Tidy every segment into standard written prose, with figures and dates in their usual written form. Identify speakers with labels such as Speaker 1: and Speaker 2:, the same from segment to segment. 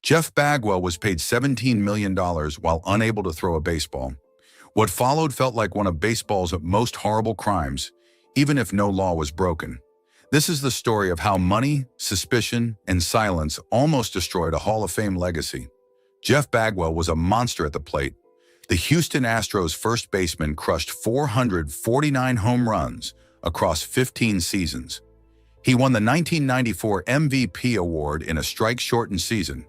Speaker 1: Jeff Bagwell was paid $17 million while unable to throw a baseball. What followed felt like one of baseball's most horrible crimes, even if no law was broken. This is the story of how money, suspicion, and silence almost destroyed a Hall of Fame legacy. Jeff Bagwell was a monster at the plate. The Houston Astros first baseman crushed 449 home runs across 15 seasons. He won the 1994 MVP award in a strike-shortened season.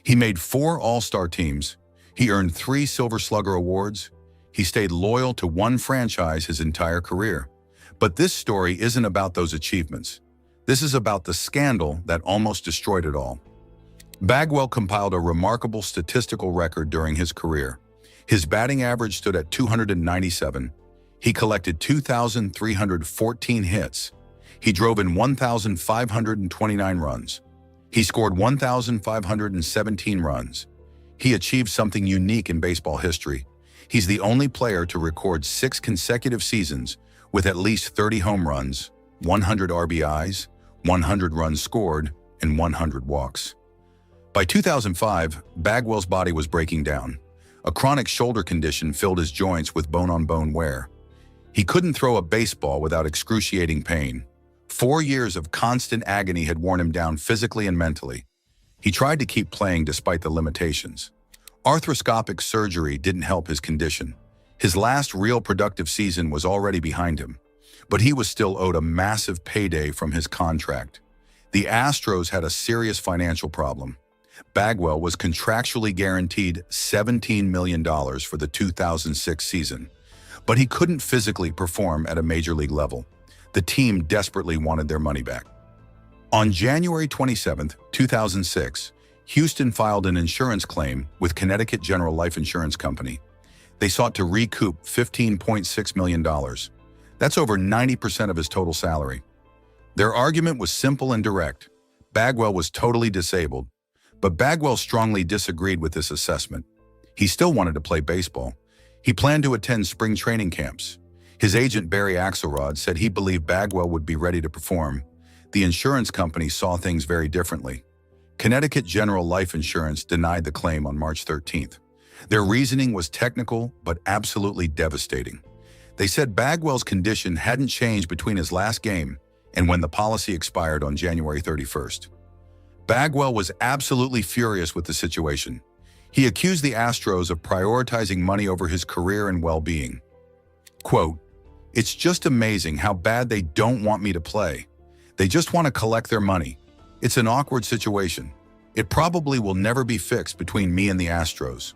Speaker 1: He made 4 All-Star teams. He earned 3 Silver Slugger awards. He stayed loyal to one franchise his entire career. But this story isn't about those achievements. This is about the scandal that almost destroyed it all. Bagwell compiled a remarkable statistical record during his career. His batting average stood at 297. He collected 2,314 hits. He drove in 1,529 runs. He scored 1,517 runs. He achieved something unique in baseball history. He's the only player to record 6 consecutive seasons with at least 30 home runs, 100 RBIs, 100 runs scored, and 100 walks. By 2005, Bagwell's body was breaking down. A chronic shoulder condition filled his joints with bone-on-bone wear. He couldn't throw a baseball without excruciating pain. 4 years of constant agony had worn him down physically and mentally. He tried to keep playing despite the limitations. Arthroscopic surgery didn't help his condition. His last real productive season was already behind him, but he was still owed a massive payday from his contract. The Astros had a serious financial problem. Bagwell was contractually guaranteed $17 million for the 2006 season, but he couldn't physically perform at a major league level. The team desperately wanted their money back. On January 27, 2006, Houston filed an insurance claim with Connecticut General Life Insurance Company. They sought to recoup $15.6 million. That's over 90% of his total salary. Their argument was simple and direct. Bagwell was totally disabled, but Bagwell strongly disagreed with this assessment. He still wanted to play baseball. He planned to attend spring training camps. His agent Barry Axelrod said he believed Bagwell would be ready to perform. The insurance company saw things very differently. Connecticut General Life Insurance denied the claim on March 13th. Their reasoning was technical but absolutely devastating. They said Bagwell's condition hadn't changed between his last game and when the policy expired on January 31st. Bagwell was absolutely furious with the situation. He accused the Astros of prioritizing money over his career and well-being. Quote, "It's just amazing how bad they don't want me to play. They just want to collect their money. It's an awkward situation. It probably will never be fixed between me and the Astros."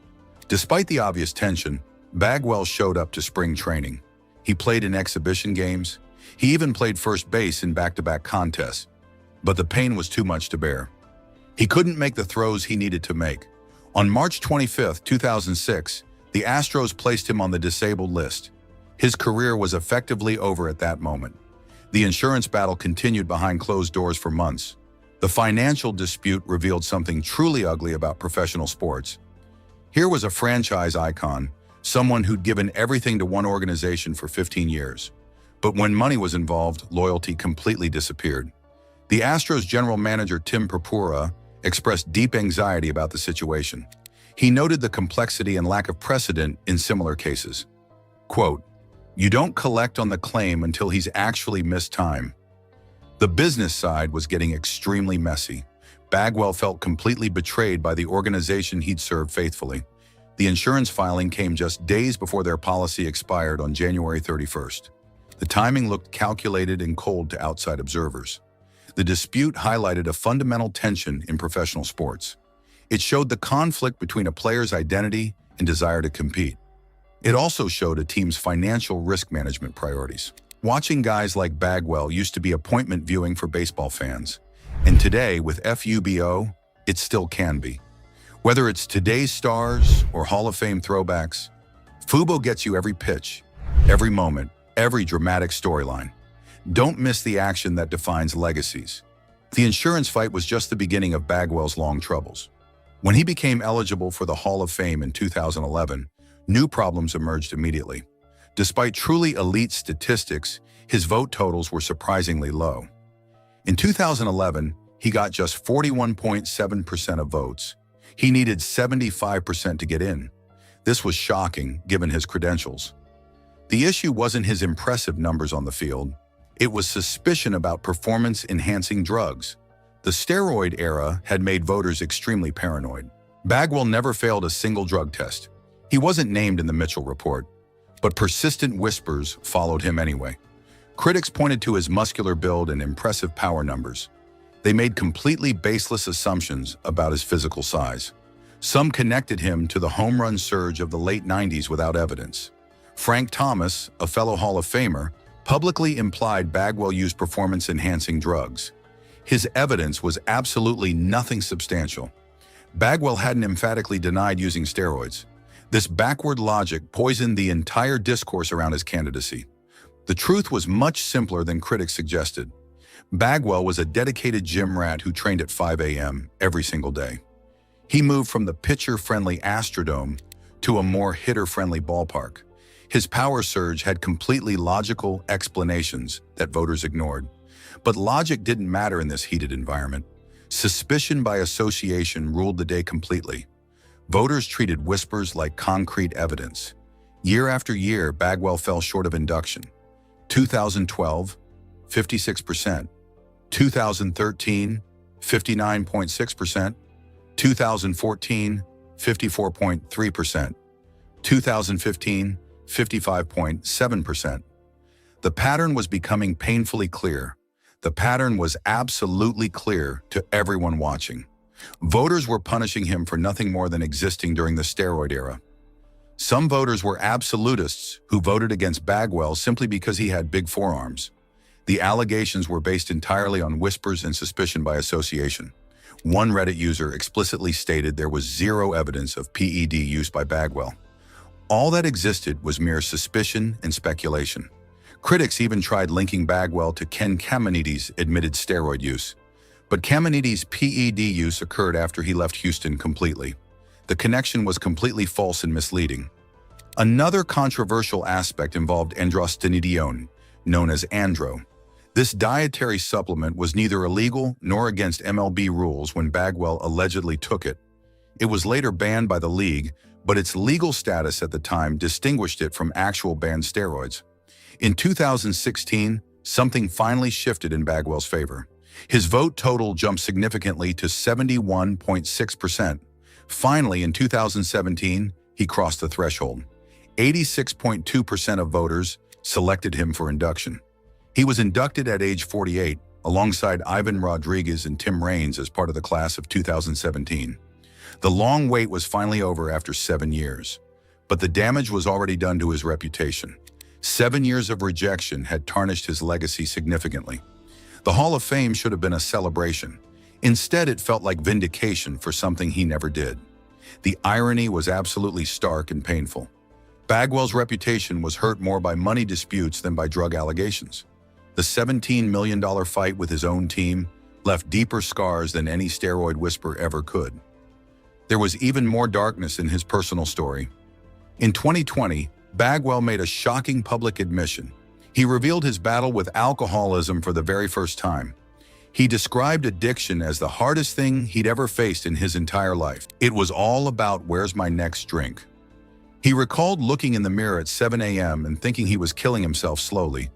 Speaker 1: Despite the obvious tension, Bagwell showed up to spring training. He played in exhibition games. He even played first base in back-to-back contests. But the pain was too much to bear. He couldn't make the throws he needed to make. On March 25, 2006, the Astros placed him on the disabled list. His career was effectively over at that moment. The insurance battle continued behind closed doors for months. The financial dispute revealed something truly ugly about professional sports. Here was a franchise icon, someone who'd given everything to one organization for 15 years. But when money was involved, loyalty completely disappeared. The Astros general manager Tim Purpura expressed deep anxiety about the situation. He noted the complexity and lack of precedent in similar cases. Quote, "You don't collect on the claim until he's actually missed time." The business side was getting extremely messy. Bagwell felt completely betrayed by the organization he'd served faithfully. The insurance filing came just days before their policy expired on January 31st. The timing looked calculated and cold to outside observers. The dispute highlighted a fundamental tension in professional sports. It showed the conflict between a player's identity and desire to compete. It also showed a team's financial risk management priorities. Watching guys like Bagwell used to be appointment viewing for baseball fans. And today, with FUBO, it still can be. Whether it's today's stars or Hall of Fame throwbacks, FUBO gets you every pitch, every moment, every dramatic storyline. Don't miss the action that defines legacies. The insurance fight was just the beginning of Bagwell's long troubles. When he became eligible for the Hall of Fame in 2011, new problems emerged immediately. Despite truly elite statistics, his vote totals were surprisingly low. In 2011, he got just 41.7% of votes. He needed 75% to get in. This was shocking, given his credentials. The issue wasn't his impressive numbers on the field. It was suspicion about performance-enhancing drugs. The steroid era had made voters extremely paranoid. Bagwell never failed a single drug test. He wasn't named in the Mitchell report, but persistent whispers followed him anyway. Critics pointed to his muscular build and impressive power numbers. They made completely baseless assumptions about his physical size. Some connected him to the home run surge of the late 90s without evidence. Frank Thomas, a fellow Hall of Famer, publicly implied Bagwell used performance-enhancing drugs. His evidence was absolutely nothing substantial. Bagwell hadn't emphatically denied using steroids. This backward logic poisoned the entire discourse around his candidacy. The truth was much simpler than critics suggested. Bagwell was a dedicated gym rat who trained at 5 a.m. every single day. He moved from the pitcher-friendly Astrodome to a more hitter-friendly ballpark. His power surge had completely logical explanations that voters ignored. But logic didn't matter in this heated environment. Suspicion by association ruled the day completely. Voters treated whispers like concrete evidence. Year after year, Bagwell fell short of induction. 2012, 56%. 2013, 59.6%. 2014, 54.3%. 2015, 55.7%. The pattern was becoming painfully clear. The pattern was absolutely clear to everyone watching. Voters were punishing him for nothing more than existing during the steroid era. Some voters were absolutists who voted against Bagwell simply because he had big forearms. The allegations were based entirely on whispers and suspicion by association. One Reddit user explicitly stated there was zero evidence of PED use by Bagwell. All that existed was mere suspicion and speculation. Critics even tried linking Bagwell to Ken Kamenides' admitted steroid use. But Kamenides' PED use occurred after he left Houston completely. The connection was completely false and misleading. Another controversial aspect involved androstenedione, known as Andro. This dietary supplement was neither illegal nor against MLB rules when Bagwell allegedly took it. It was later banned by the league, but its legal status at the time distinguished it from actual banned steroids. In 2016, something finally shifted in Bagwell's favor. His vote total jumped significantly to 71.6%. Finally, in 2017, he crossed the threshold. 86.2% of voters selected him for induction. He was inducted at age 48, alongside Ivan Rodriguez and Tim Raines as part of the class of 2017. The long wait was finally over after 7 years, but the damage was already done to his reputation. 7 years of rejection had tarnished his legacy significantly. The Hall of Fame should have been a celebration. Instead, it felt like vindication for something he never did. The irony was absolutely stark and painful. Bagwell's reputation was hurt more by money disputes than by drug allegations. The $17 million fight with his own team left deeper scars than any steroid whisper ever could. There was even more darkness in his personal story. In 2020, Bagwell made a shocking public admission. He revealed his battle with alcoholism for the very first time. He described addiction as the hardest thing he'd ever faced in his entire life. It was all about where's my next drink. He recalled looking in the mirror at 7 a.m. and thinking he was killing himself slowly,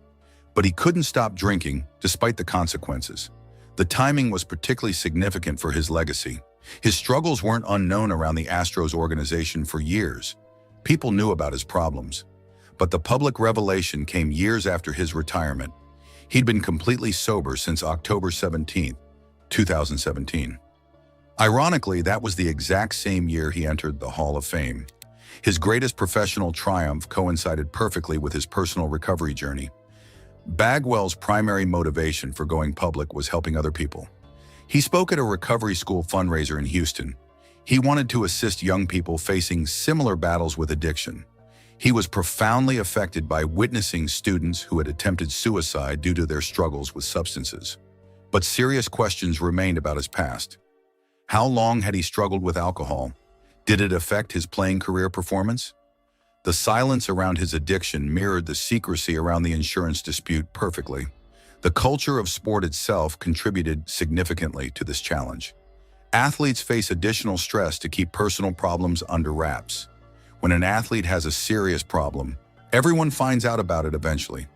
Speaker 1: but he couldn't stop drinking despite the consequences. The timing was particularly significant for his legacy. His struggles weren't unknown around the Astros organization for years. People knew about his problems, but the public revelation came years after his retirement. He'd been completely sober since October 17, 2017. Ironically, that was the exact same year he entered the Hall of Fame. His greatest professional triumph coincided perfectly with his personal recovery journey. Bagwell's primary motivation for going public was helping other people. He spoke at a recovery school fundraiser in Houston. He wanted to assist young people facing similar battles with addiction. He was profoundly affected by witnessing students who had attempted suicide due to their struggles with substances. But serious questions remained about his past. How long had he struggled with alcohol? Did it affect his playing career performance? The silence around his addiction mirrored the secrecy around the insurance dispute perfectly. The culture of sport itself contributed significantly to this challenge. Athletes face additional stress to keep personal problems under wraps. When an athlete has a serious problem, everyone finds out about it eventually.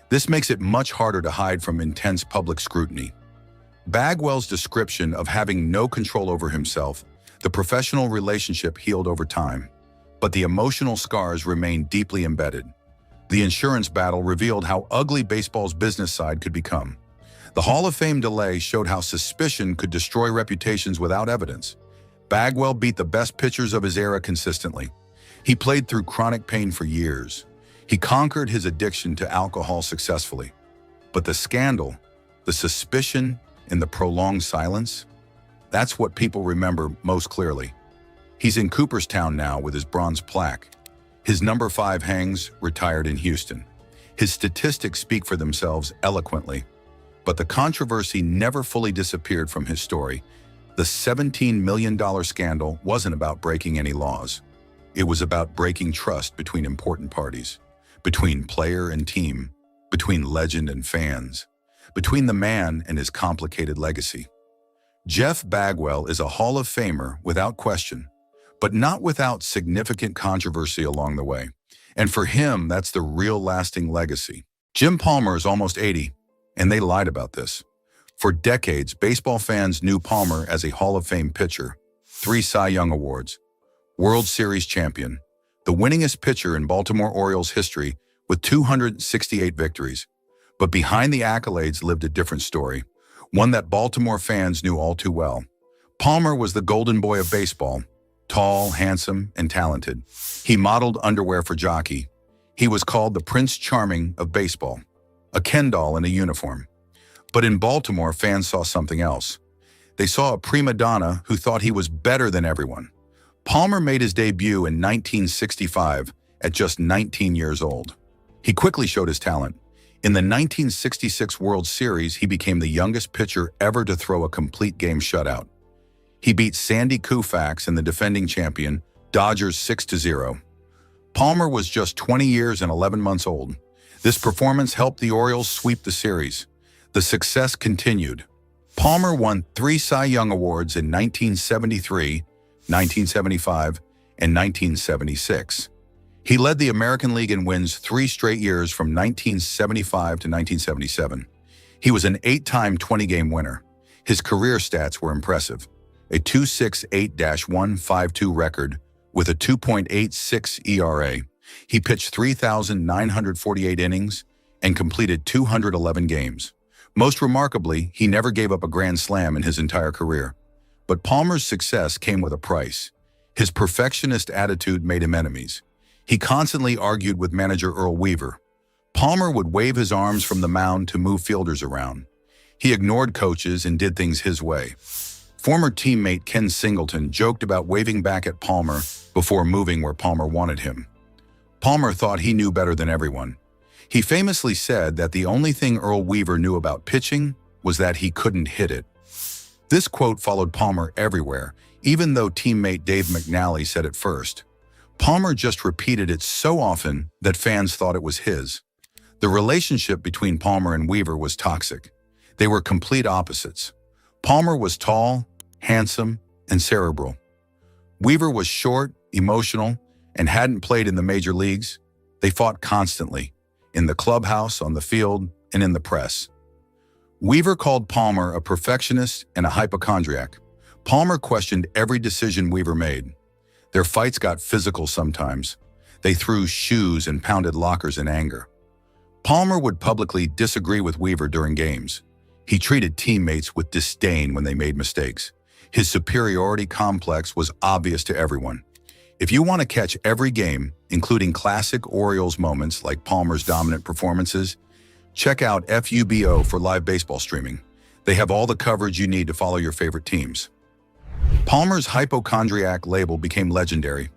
Speaker 1: This makes it much harder to hide from intense public scrutiny. Bagwell's description of having no control over himself, the professional relationship healed over time, but the emotional scars remained deeply embedded. The insurance battle revealed how ugly baseball's business side could become. The Hall of Fame delay showed how suspicion could destroy reputations without evidence. Bagwell beat the best pitchers of his era consistently. He played through chronic pain for years. He conquered his addiction to alcohol successfully. But the scandal, the suspicion, and the prolonged silence, that's what people remember most clearly. He's in Cooperstown now with his bronze plaque. His number 5 hangs, retired in Houston. His statistics speak for themselves eloquently. But the controversy never fully disappeared from his story. The $17 million scandal wasn't about breaking any laws. It was about breaking trust between important parties, between player and team, between legend and fans, between the man and his complicated legacy. Jeff Bagwell is a Hall of Famer without question, but not without significant controversy along the way. And for him, that's the real lasting legacy. Jim Palmer is almost 80. And they lied about this. For decades, baseball fans knew Palmer as a Hall of Fame pitcher, 3 Cy Young Awards, World Series champion, the winningest pitcher in Baltimore Orioles history with 268 victories. But behind the accolades lived a different story, one that Baltimore fans knew all too well. Palmer was the golden boy of baseball, tall, handsome, and talented. He modeled underwear for jockey. He was called the Prince Charming of baseball. A Ken doll in a uniform. But in Baltimore, fans saw something else. They saw a prima donna who thought he was better than everyone. Palmer made his debut in 1965 at just 19 years old. He quickly showed his talent. In the 1966 World Series, he became the youngest pitcher ever to throw a complete game shutout. He beat Sandy Koufax and the defending champion, Dodgers 6-0. Palmer was just 20 years and 11 months old. This performance helped the Orioles sweep the series. The success continued. Palmer won 3 Cy Young Awards in 1973, 1975, and 1976. He led the American League in wins 3 straight years from 1975 to 1977. He was an 8-time 20-game winner. His career stats were impressive. A 2.68-152 record with a 2.86 ERA. He pitched 3,948 innings and completed 211 games. Most remarkably, he never gave up a grand slam in his entire career. But Palmer's success came with a price. His perfectionist attitude made him enemies. He constantly argued with manager Earl Weaver. Palmer would wave his arms from the mound to move fielders around. He ignored coaches and did things his way. Former teammate Ken Singleton joked about waving back at Palmer before moving where Palmer wanted him. Palmer thought he knew better than everyone. He famously said that the only thing Earl Weaver knew about pitching was that he couldn't hit it. This quote followed Palmer everywhere, even though teammate Dave McNally said it first. Palmer just repeated it so often that fans thought it was his. The relationship between Palmer and Weaver was toxic. They were complete opposites. Palmer was tall, handsome, and cerebral. Weaver was short, emotional, and hadn't played in the major leagues. They fought constantly, in the clubhouse, on the field, and in the press. Weaver called Palmer a perfectionist and a hypochondriac. Palmer questioned every decision Weaver made. Their fights got physical sometimes. They threw shoes and pounded lockers in anger. Palmer would publicly disagree with Weaver during games. He treated teammates with disdain when they made mistakes. His superiority complex was obvious to everyone. If you want to catch every game, including classic Orioles moments like Palmer's dominant performances, check out FUBO for live baseball streaming. They have all the coverage you need to follow your favorite teams. Palmer's hypochondriac label became legendary.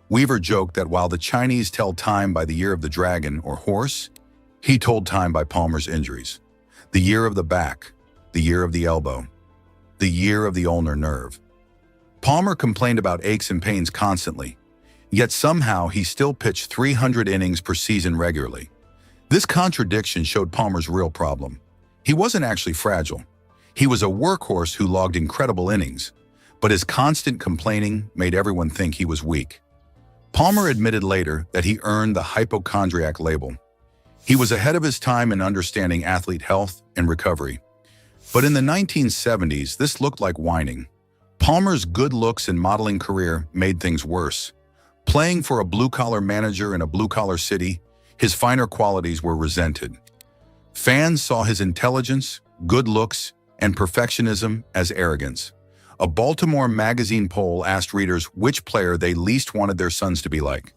Speaker 1: Weaver joked that while the Chinese tell time by the year of the dragon or horse, he told time by Palmer's injuries. The year of the back, the year of the elbow, the year of the ulnar nerve. Palmer complained about aches and pains constantly, yet somehow he still pitched 300 innings per season regularly. This contradiction showed Palmer's real problem. He wasn't actually fragile. He was a workhorse who logged incredible innings, but his constant complaining made everyone think he was weak. Palmer admitted later that he earned the hypochondriac label. He was ahead of his time in understanding athlete health and recovery. But in the 1970s, this looked like whining. Palmer's good looks and modeling career made things worse. Playing for a blue-collar manager in a blue-collar city, his finer qualities were resented. Fans saw his intelligence, good looks, and perfectionism as arrogance. A Baltimore magazine poll asked readers which player they least wanted their sons to be like.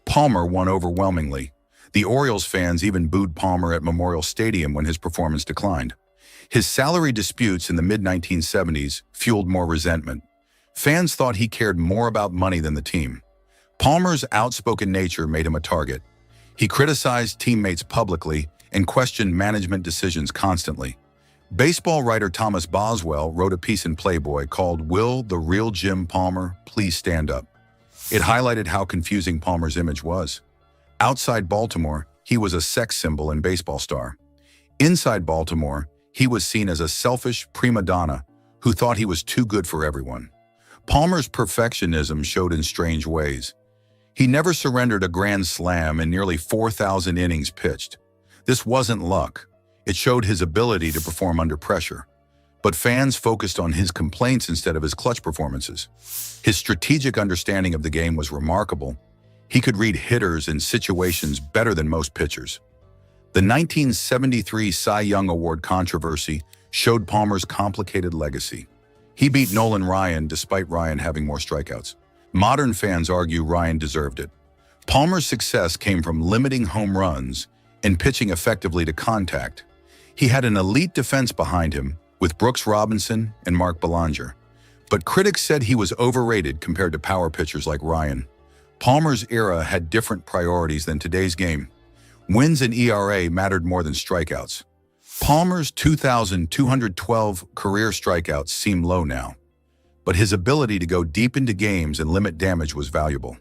Speaker 1: Palmer won overwhelmingly. The Orioles fans even booed Palmer at Memorial Stadium when his performance declined. His salary disputes in the mid-1970s fueled more resentment. Fans thought he cared more about money than the team. Palmer's outspoken nature made him a target. He criticized teammates publicly and questioned management decisions constantly. Baseball writer Thomas Boswell wrote a piece in Playboy called "Will the Real Jim Palmer Please Stand Up?" It highlighted how confusing Palmer's image was. Outside Baltimore, he was a sex symbol and baseball star. Inside Baltimore, he was seen as a selfish prima donna who thought he was too good for everyone. Palmer's perfectionism showed in strange ways. He never surrendered a grand slam in nearly 4,000 innings pitched. This wasn't luck. It showed his ability to perform under pressure. But fans focused on his complaints instead of his clutch performances. His strategic understanding of the game was remarkable. He could read hitters and situations better than most pitchers. The 1973 Cy Young Award controversy showed Palmer's complicated legacy. He beat Nolan Ryan despite Ryan having more strikeouts. Modern fans argue Ryan deserved it. Palmer's success came from limiting home runs and pitching effectively to contact. He had an elite defense behind him with Brooks Robinson and Mark Belanger. But critics said he was overrated compared to power pitchers like Ryan. Palmer's era had different priorities than today's game. Wins and ERA mattered more than strikeouts. Palmer's 2,212 career strikeouts seem low now, but his ability to go deep into games and limit damage was valuable.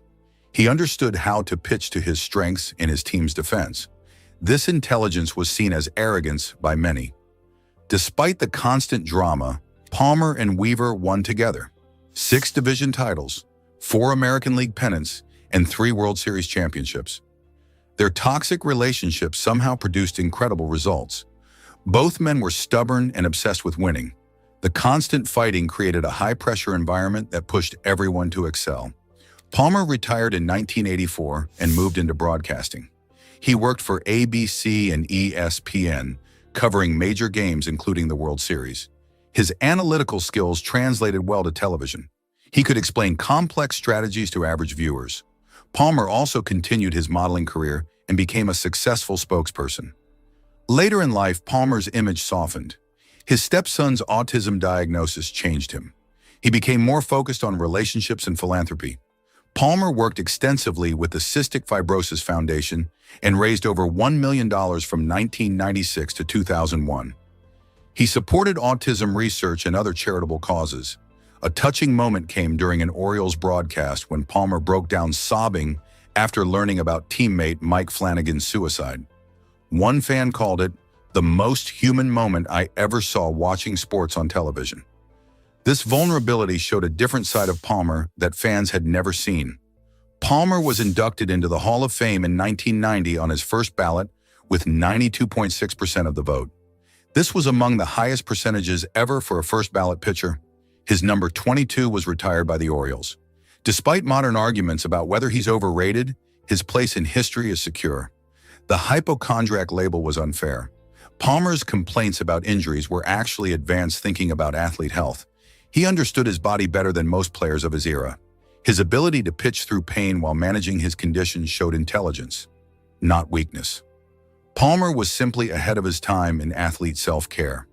Speaker 1: He understood how to pitch to his strengths in his team's defense. This intelligence was seen as arrogance by many. Despite the constant drama, Palmer and Weaver won together. 6 division titles, 4 American League pennants, and 3 World Series championships. Their toxic relationship somehow produced incredible results. Both men were stubborn and obsessed with winning. The constant fighting created a high-pressure environment that pushed everyone to excel. Palmer retired in 1984 and moved into broadcasting. He worked for ABC and ESPN, covering major games including the World Series. His analytical skills translated well to television. He could explain complex strategies to average viewers. Palmer also continued his modeling career and became a successful spokesperson. Later in life, Palmer's image softened. His stepson's autism diagnosis changed him. He became more focused on relationships and philanthropy. Palmer worked extensively with the Cystic Fibrosis Foundation and raised over $1 million from 1996 to 2001. He supported autism research and other charitable causes. A touching moment came during an Orioles broadcast when Palmer broke down sobbing after learning about teammate Mike Flanagan's suicide. One fan called it the most human moment I ever saw watching sports on television. This vulnerability showed a different side of Palmer that fans had never seen. Palmer was inducted into the Hall of Fame in 1990 on his first ballot with 92.6% of the vote. This was among the highest percentages ever for a first ballot pitcher. His number 22 was retired by the Orioles. Despite modern arguments about whether he's overrated, his place in history is secure. The hypochondriac label was unfair. Palmer's complaints about injuries were actually advanced thinking about athlete health. He understood his body better than most players of his era. His ability to pitch through pain while managing his conditions showed intelligence, not weakness. Palmer was simply ahead of his time in athlete self-care.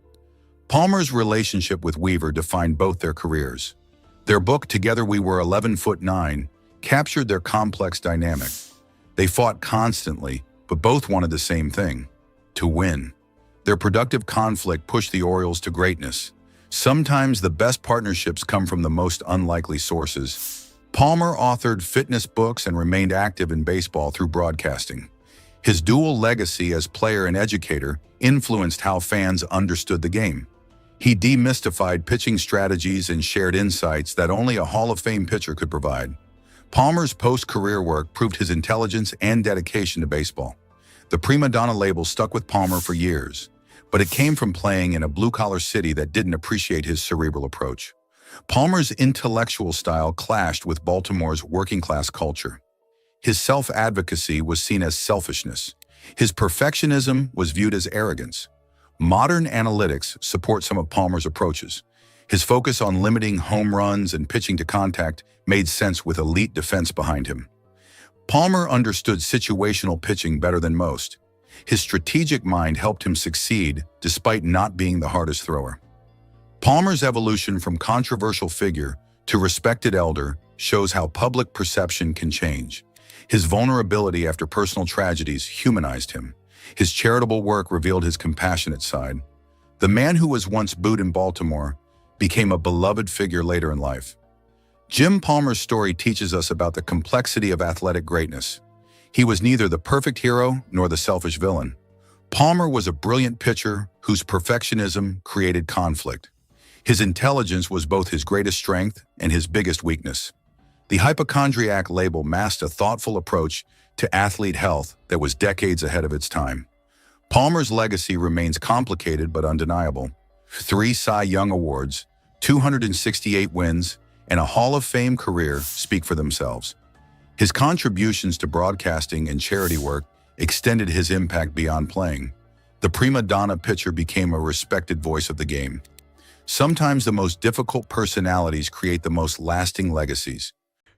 Speaker 1: Palmer's relationship with Weaver defined both their careers. Their book, Together We Were 11'9", captured their complex dynamic. They fought constantly, but both wanted the same thing: to win. Their productive conflict pushed the Orioles to greatness. Sometimes the best partnerships come from the most unlikely sources. Palmer authored fitness books and remained active in baseball through broadcasting. His dual legacy as player and educator influenced how fans understood the game. He demystified pitching strategies and shared insights that only a Hall of Fame pitcher could provide. Palmer's post-career work proved his intelligence and dedication to baseball. The prima donna label stuck with Palmer for years, but it came from playing in a blue-collar city that didn't appreciate his cerebral approach. Palmer's intellectual style clashed with Baltimore's working-class culture. His self-advocacy was seen as selfishness. His perfectionism was viewed as arrogance. Modern analytics support some of Palmer's approaches. His focus on limiting home runs and pitching to contact made sense with elite defense behind him. Palmer understood situational pitching better than most. His strategic mind helped him succeed despite not being the hardest thrower. Palmer's evolution from controversial figure to respected elder shows how public perception can change. His vulnerability after personal tragedies humanized him. His charitable work revealed his compassionate side. The man who was once booed in Baltimore became a beloved figure later in life. Jim Palmer's story teaches us about the complexity of athletic greatness. He was neither the perfect hero nor the selfish villain. Palmer was a brilliant pitcher whose perfectionism created conflict. His intelligence was both his greatest strength and his biggest weakness. The hypochondriac label masked a thoughtful approach to athlete health that was decades ahead of its time. Palmer's legacy remains complicated but undeniable. 3 Cy Young Awards, 268 wins, and a Hall of Fame career speak for themselves. His contributions to broadcasting and charity work extended his impact beyond playing. The prima donna pitcher became a respected voice of the game. Sometimes the most difficult personalities create the most lasting legacies.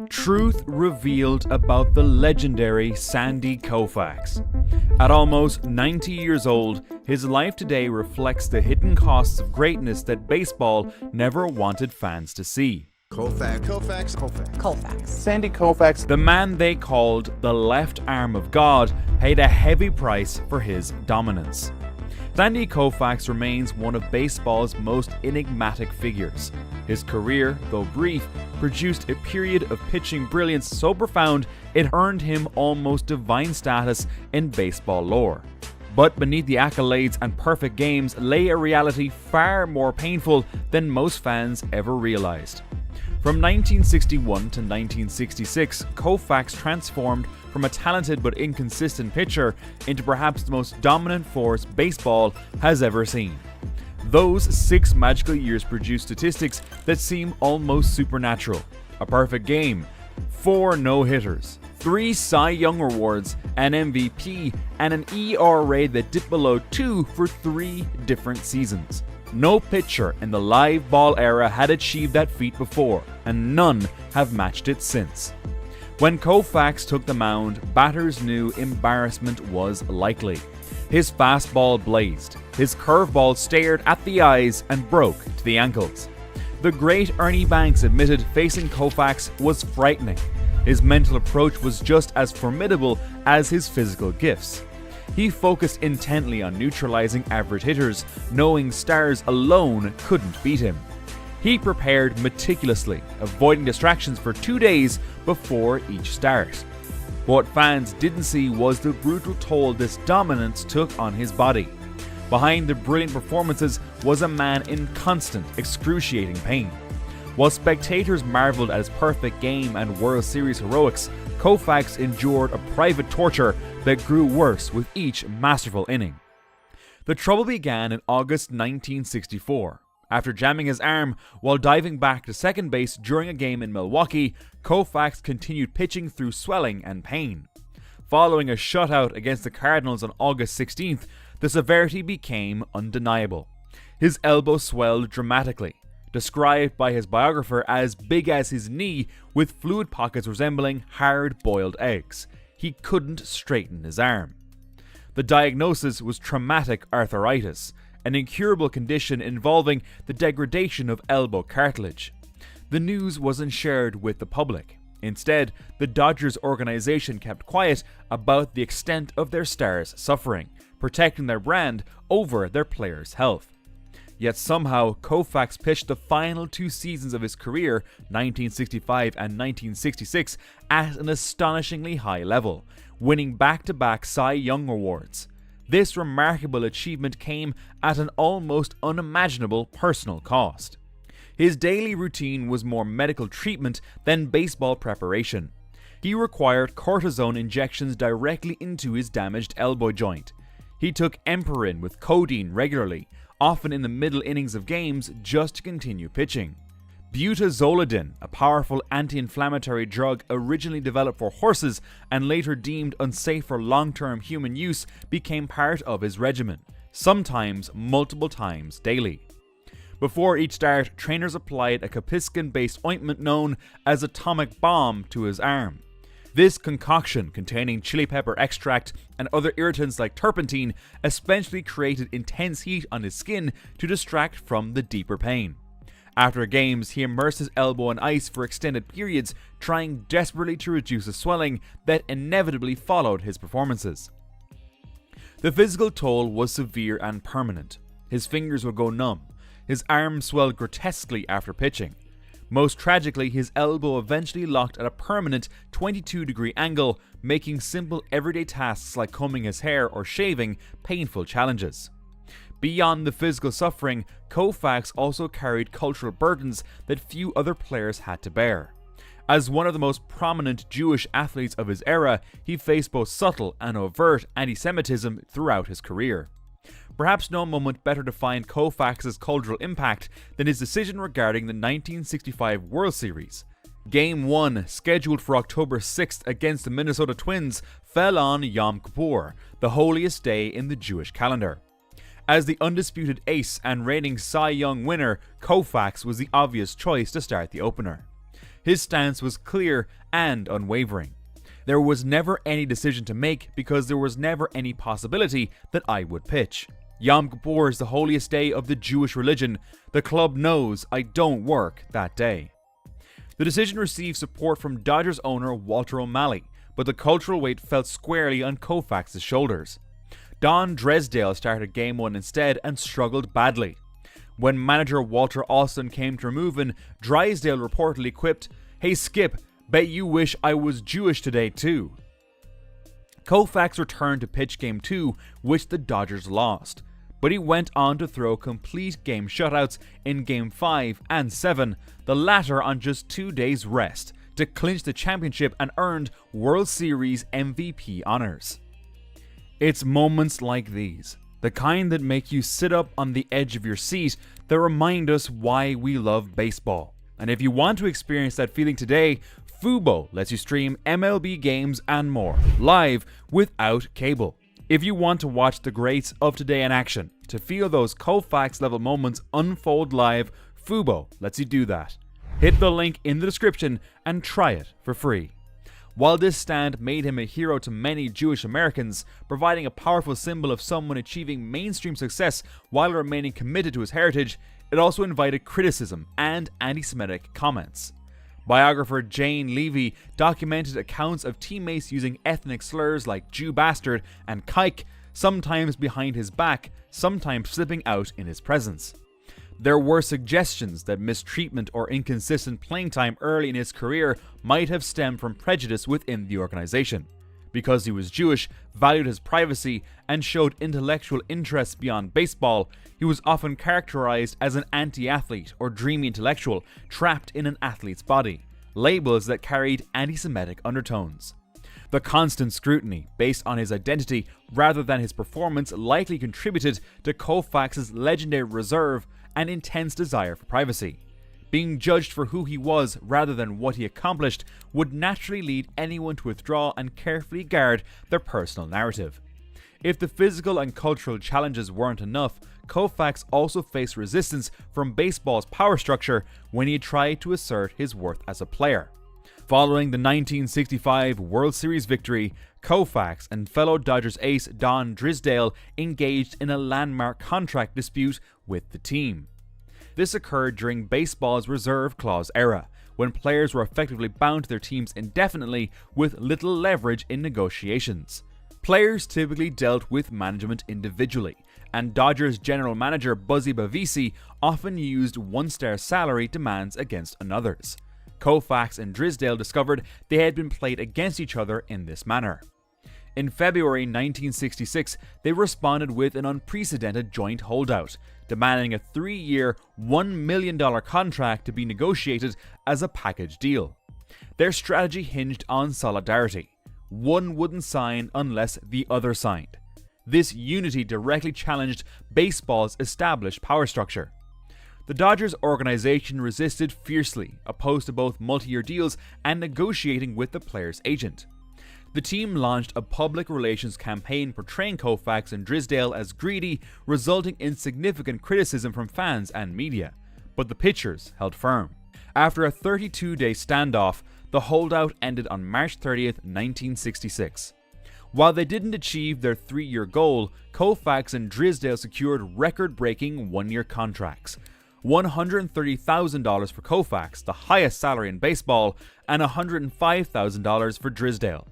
Speaker 2: Truth revealed about the legendary Sandy Koufax. At almost 90 years old, his life today reflects the hidden costs of greatness that baseball never wanted fans to see.
Speaker 3: Koufax.
Speaker 4: Sandy Koufax.
Speaker 2: The man they called the left arm of God paid a heavy price for his dominance. Sandy Koufax remains one of baseball's most enigmatic figures. His career, though brief, produced a period of pitching brilliance so profound it earned him almost divine status in baseball lore. But beneath the accolades and perfect games lay a reality far more painful than most fans ever realized. From 1961 to 1966, Koufax transformed from a talented but inconsistent pitcher into perhaps the most dominant force baseball has ever seen. Those 6 magical years produced statistics that seem almost supernatural. A perfect game, 4 no-hitters, 3 Cy Young Awards, an MVP, and an ERA that dipped below 2 for 3 different seasons. No pitcher in the live ball era had achieved that feat before, and none have matched it since. When Koufax took the mound, batters knew embarrassment was likely. His fastball blazed, his curveball stared at the eyes and broke to the ankles. The great Ernie Banks admitted facing Koufax was frightening. His mental approach was just as formidable as his physical gifts. He focused intently on neutralizing average hitters, knowing stars alone couldn't beat him. He prepared meticulously, avoiding distractions for 2 days before each start. What fans didn't see was the brutal toll this dominance took on his body. Behind the brilliant performances was a man in constant, excruciating pain. While spectators marveled at his perfect game and World Series heroics, Koufax endured a private torture that grew worse with each masterful inning. The trouble began in August 1964. After jamming his arm while diving back to second base during a game in Milwaukee, Koufax continued pitching through swelling and pain. Following a shutout against the Cardinals on August 16th, the severity became undeniable. His elbow swelled dramatically, described by his biographer as big as his knee with fluid pockets resembling hard-boiled eggs. He couldn't straighten his arm. The diagnosis was traumatic arthritis, an incurable condition involving the degradation of elbow cartilage. The news wasn't shared with the public. Instead, the Dodgers organization kept quiet about the extent of their stars' suffering, protecting their brand over their players' health. Yet somehow, Koufax pitched the final 2 seasons of his career, 1965 and 1966, at an astonishingly high level, winning back-to-back Cy Young Awards. This remarkable achievement came at an almost unimaginable personal cost. His daily routine was more medical treatment than baseball preparation. He required cortisone injections directly into his damaged elbow joint. He took Emperin with codeine regularly, often in the middle innings of games, just to continue pitching. Butazolidine, a powerful anti-inflammatory drug originally developed for horses and later deemed unsafe for long-term human use, became part of his regimen, sometimes multiple times daily. Before each start, trainers applied a Capiscan-based ointment known as atomic bomb to his arm. This concoction, containing chili pepper extract and other irritants like turpentine, essentially created intense heat on his skin to distract from the deeper pain. After games, he immersed his elbow in ice for extended periods, trying desperately to reduce the swelling that inevitably followed his performances. The physical toll was severe and permanent. His fingers would go numb. His arm swelled grotesquely after pitching. Most tragically, his elbow eventually locked at a permanent 22-degree angle, making simple everyday tasks like combing his hair or shaving painful challenges. Beyond the physical suffering, Koufax also carried cultural burdens that few other players had to bear. As one of the most prominent Jewish athletes of his era, he faced both subtle and overt anti-Semitism throughout his career. Perhaps no moment better defined Koufax's cultural impact than his decision regarding the 1965 World Series. Game 1, scheduled for October 6th against the Minnesota Twins, fell on Yom Kippur, the holiest day in the Jewish calendar. As the undisputed ace and reigning Cy Young winner, Koufax was the obvious choice to start the opener. His stance was clear and unwavering. There was never any decision to make because there was never any possibility that I would pitch. Yom Kippur is the holiest day of the Jewish religion. The club knows I don't work that day. The decision received support from Dodgers owner Walter O'Malley, but the cultural weight fell squarely on Koufax's shoulders. Don Dresdale started Game 1 instead and struggled badly. When manager Walter Alston came to remove him, Drysdale reportedly quipped, "Hey Skip, bet you wish I was Jewish today too." Koufax returned to pitch Game 2, which the Dodgers lost, but he went on to throw complete game shutouts in Game 5 and 7, the latter on just 2 days rest, to clinch the championship and earned World Series MVP honors. It's moments like these, the kind that make you sit up on the edge of your seat, that remind us why we love baseball. And if you want to experience that feeling today, Fubo lets you stream MLB games and more, live without cable. If you want to watch the greats of today in action, to feel those Koufax level moments unfold live, Fubo lets you do that. Hit the link in the description and try it for free. While this stand made him a hero to many Jewish Americans, providing a powerful symbol of someone achieving mainstream success while remaining committed to his heritage, it also invited criticism and anti-Semitic comments. Biographer Jane Levy documented accounts of teammates using ethnic slurs like Jew bastard and kike, sometimes behind his back, sometimes slipping out in his presence. There were suggestions that mistreatment or inconsistent playing time early in his career might have stemmed from prejudice within the organization. Because he was Jewish, valued his privacy, and showed intellectual interests beyond baseball, he was often characterized as an anti-athlete or dreamy intellectual trapped in an athlete's body, labels that carried anti-Semitic undertones. The constant scrutiny based on his identity rather than his performance likely contributed to Koufax's legendary reserve and intense desire for privacy. Being judged for who he was rather than what he accomplished would naturally lead anyone to withdraw and carefully guard their personal narrative. If the physical and cultural challenges weren't enough, Koufax also faced resistance from baseball's power structure when he tried to assert his worth as a player. Following the 1965 World Series victory, Koufax and fellow Dodgers ace Don Drisdale engaged in a landmark contract dispute with the team. This occurred during baseball's reserve clause era, when players were effectively bound to their teams indefinitely with little leverage in negotiations. Players typically dealt with management individually, and Dodgers general manager Buzzy Bavisi often used one-star salary demands against another's. Koufax and Drisdale discovered they had been played against each other in this manner. In February 1966, they responded with an unprecedented joint holdout, demanding a 3-year, $1 million contract to be negotiated as a package deal. Their strategy hinged on solidarity. One wouldn't sign unless the other signed. This unity directly challenged baseball's established power structure. The Dodgers organization resisted fiercely, opposed to both multi-year deals and negotiating with the player's agent. The team launched a public relations campaign portraying Koufax and Drysdale as greedy, resulting in significant criticism from fans and media. But the pitchers held firm. After a 32-day standoff, the holdout ended on March 30th, 1966. While they didn't achieve their 3-year goal, Koufax and Drysdale secured record-breaking 1-year contracts. $130,000 for Koufax, the highest salary in baseball, and $105,000 for Drysdale.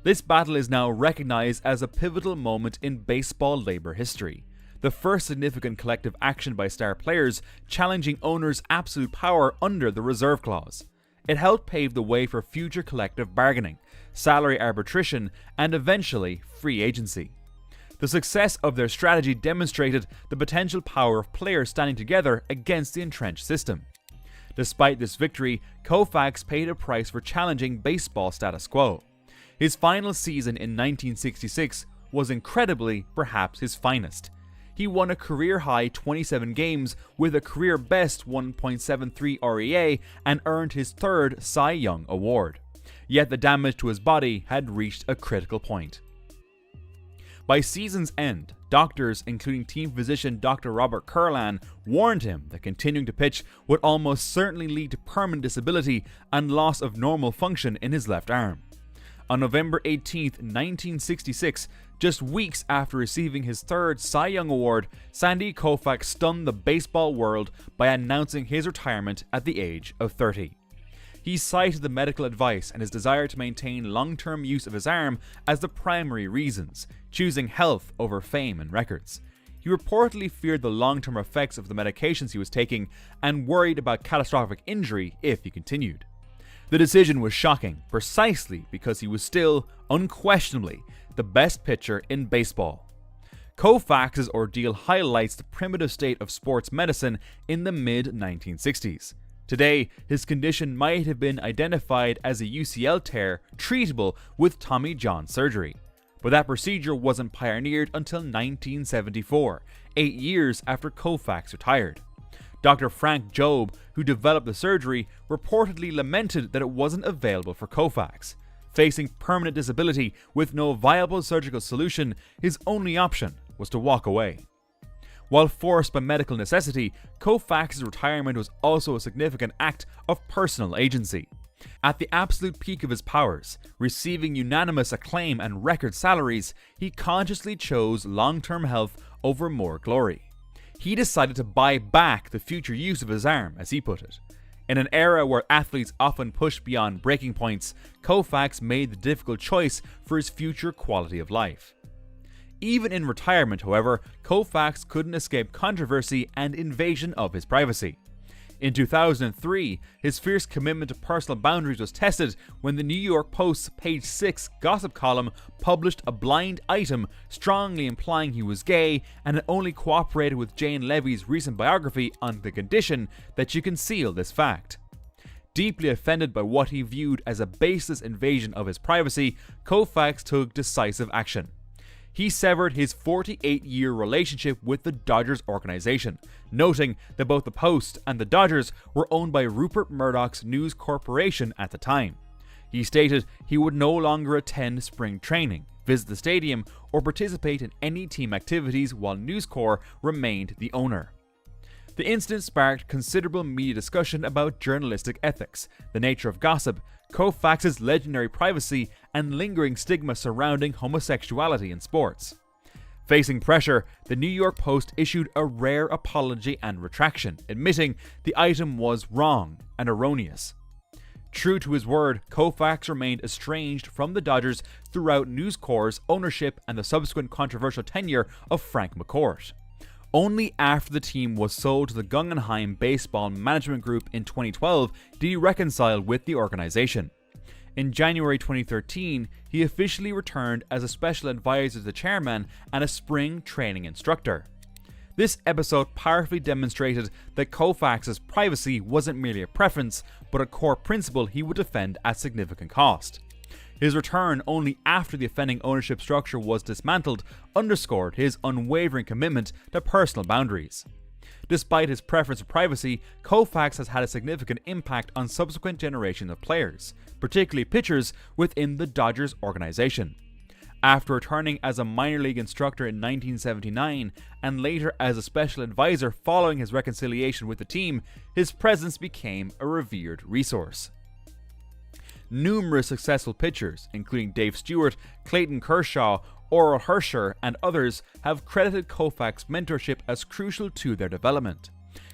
Speaker 2: This battle is now recognized as a pivotal moment in baseball labor history, the first significant collective action by star players challenging owners' absolute power under the reserve clause. It helped pave the way for future collective bargaining, salary arbitration, and eventually free agency. The success of their strategy demonstrated the potential power of players standing together against the entrenched system. Despite this victory, Koufax paid a price for challenging baseball status quo. His final season in 1966 was incredibly perhaps his finest. He won a career-high 27 games with a career-best 1.73 REA and earned his 3rd Cy Young Award. Yet the damage to his body had reached a critical point. By season's end, doctors, including team physician Dr. Robert Kurlan, warned him that continuing to pitch would almost certainly lead to permanent disability and loss of normal function in his left arm. On November 18, 1966, just weeks after receiving his 3rd Cy Young Award, Sandy Koufax stunned the baseball world by announcing his retirement at the age of 30. He cited the medical advice and his desire to maintain long-term use of his arm as the primary reasons, choosing health over fame and records. He reportedly feared the long-term effects of the medications he was taking and worried about catastrophic injury if he continued. The decision was shocking, precisely because he was still, unquestionably, the best pitcher in baseball. Koufax's ordeal highlights the primitive state of sports medicine in the mid-1960s. Today, his condition might have been identified as a UCL tear treatable with Tommy John surgery. But that procedure wasn't pioneered until 1974, 8 years after Koufax retired. Dr. Frank Jobe, who developed the surgery, reportedly lamented that it wasn't available for Koufax. Facing permanent disability with no viable surgical solution, his only option was to walk away. While forced by medical necessity, Koufax's retirement was also a significant act of personal agency. At the absolute peak of his powers, receiving unanimous acclaim and record salaries, he consciously chose long-term health over more glory. He decided to buy back the future use of his arm, as he put it. In an era where athletes often push beyond breaking points, Koufax made the difficult choice for his future quality of life. Even in retirement, however, Koufax couldn't escape controversy and invasion of his privacy. In 2003, his fierce commitment to personal boundaries was tested when the New York Post's Page 6 gossip column published a blind item strongly implying he was gay and had only cooperated with Jane Levy's recent biography on the condition that she conceal this fact. Deeply offended by what he viewed as a baseless invasion of his privacy, Koufax took decisive action. He severed his 48-year relationship with the Dodgers organization, noting that both the Post and the Dodgers were owned by Rupert Murdoch's News Corporation at the time. He stated he would no longer attend spring training, visit the stadium, or participate in any team activities while News Corp remained the owner. The incident sparked considerable media discussion about journalistic ethics, the nature of gossip, Koufax's legendary privacy, and lingering stigma surrounding homosexuality in sports. Facing pressure, the New York Post issued a rare apology and retraction, admitting the item was wrong and erroneous. True to his word, Koufax remained estranged from the Dodgers throughout News Corp's ownership and the subsequent controversial tenure of Frank McCourt. Only after the team was sold to the Guggenheim Baseball Management Group in 2012 did he reconcile with the organization. In January 2013, he officially returned as a special advisor to the chairman and a spring training instructor. This episode powerfully demonstrated that Koufax's privacy wasn't merely a preference, but a core principle he would defend at significant cost. His return only after the offending ownership structure was dismantled underscored his unwavering commitment to personal boundaries. Despite his preference for privacy, Koufax has had a significant impact on subsequent generations of players, particularly pitchers within the Dodgers organization. After returning as a minor league instructor in 1979 and later as a special advisor following his reconciliation with the team, his presence became a revered resource. Numerous successful pitchers, including Dave Stewart, Clayton Kershaw, Orel Hershiser, and others, have credited Koufax's mentorship as crucial to their development.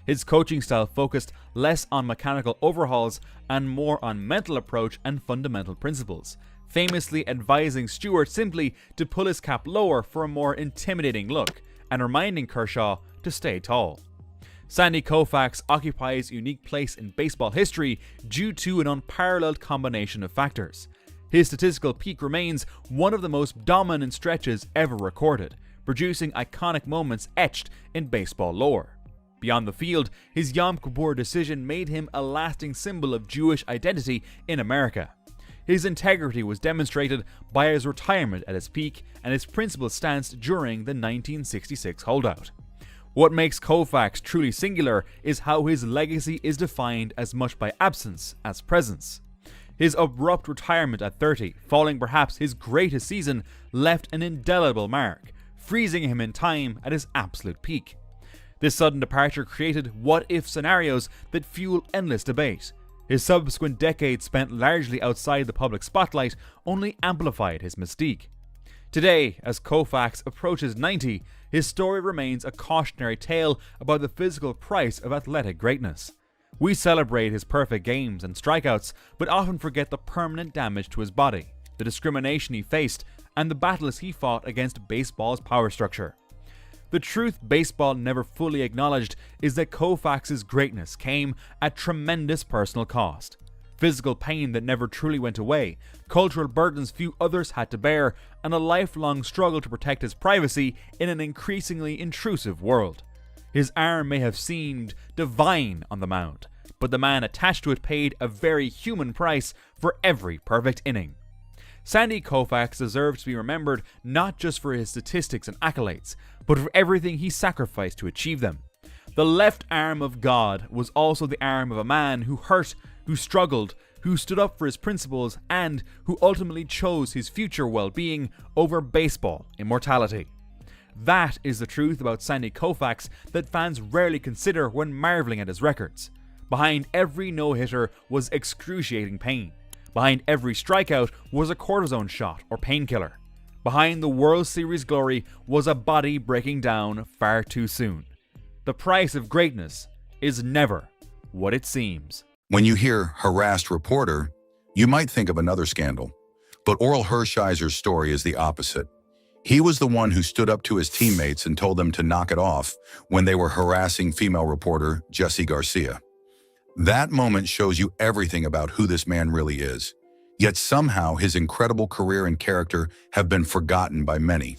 Speaker 2: His coaching style focused less on mechanical overhauls and more on mental approach and fundamental principles, famously advising Stewart simply to pull his cap lower for a more intimidating look, and reminding Kershaw to stay tall. Sandy Koufax occupies a unique place in baseball history due to an unparalleled combination of factors. His statistical peak remains one of the most dominant stretches ever recorded, producing iconic moments etched in baseball lore. Beyond the field, his Yom Kippur decision made him a lasting symbol of Jewish identity in America. His integrity was demonstrated by his retirement at his peak and his principled stance during the 1966 holdout. What makes Koufax truly singular is how his legacy is defined as much by absence as presence. His abrupt retirement at 30, following perhaps his greatest season, left an indelible mark, freezing him in time at his absolute peak. This sudden departure created what-if scenarios that fuel endless debate. His subsequent decades spent largely outside the public spotlight only amplified his mystique. Today, as Koufax approaches 90, his story remains a cautionary tale about the physical price of athletic greatness. We celebrate his perfect games and strikeouts, but often forget the permanent damage to his body, the discrimination he faced, and the battles he fought against baseball's power structure. The truth baseball never fully acknowledged is that Koufax's greatness came at tremendous personal cost. Physical pain that never truly went away, cultural burdens few others had to bear, and a lifelong struggle to protect his privacy in an increasingly intrusive world. His arm may have seemed divine on the mound, but the man attached to it paid a very human price for every perfect inning. Sandy Koufax deserves to be remembered not just for his statistics and accolades, but for everything he sacrificed to achieve them. The left arm of God was also the arm of a man who hurt, who struggled, who stood up for his principles, and who ultimately chose his future well-being over baseball immortality. That is the truth about Sandy Koufax that fans rarely consider when marveling at his records. Behind every no-hitter was excruciating pain. Behind every strikeout was a cortisone shot or painkiller. Behind the World Series glory was a body breaking down far too soon. The price of greatness is never what it seems.
Speaker 1: When you hear harassed reporter, you might think of another scandal. But Orel Hershiser's story is the opposite. He was the one who stood up to his teammates and told them to knock it off when they were harassing female reporter Jessie Garcia. That moment shows you everything about who this man really is. Yet somehow his incredible career and character have been forgotten by many.